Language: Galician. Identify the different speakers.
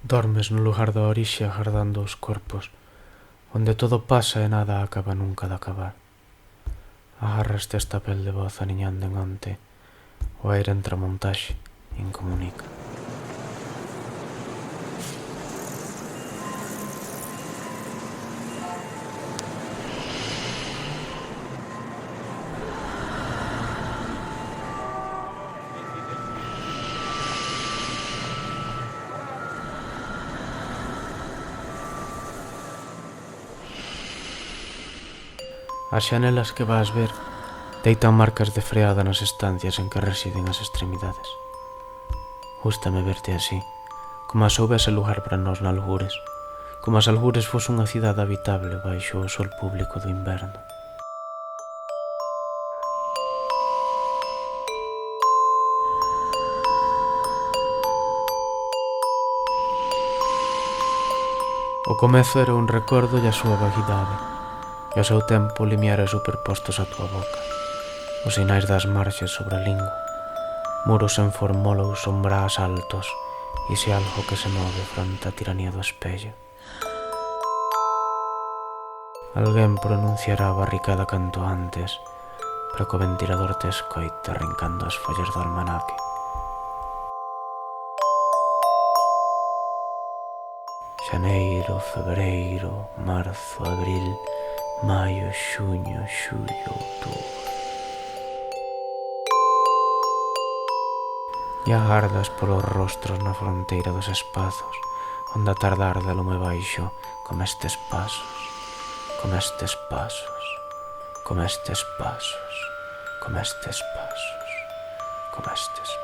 Speaker 1: Dormes no lugar da orixe agardando os corpos, onde todo pasa e nada acaba nunca de acabar. Agarraste esta pel de voz aniñando en onte, o aire entra montaxe, incomunica. As xanelas que vas ver deitan marcas de freada nas estancias en que residen as extremidades. Gústame verte así, como se houbese lugar para nós na Algures, como as Algures fose unha cidade habitable baixo o sol público do inverno. O comezo era un recordo e a súa vaguidade, e ao seu tempo limiares superpostos á tua boca, os sinais das marxes sobre a lingua, muros en formólous sombrás altos, e se algo que se move fronte á tiranía do espello. Alguén pronunciará a barricada canto antes, para que o ventilador te escoite arrancando as follas do almanaque. Xaneiro, febreiro, marzo, abril, maio, xuño, xullo, outubro. E agardas polos rostros na fronteira dos espazos, onde a tardar de lume baixo, como estes pasos, como estes pasos, como estes pasos, como estes pasos, como estes pasos.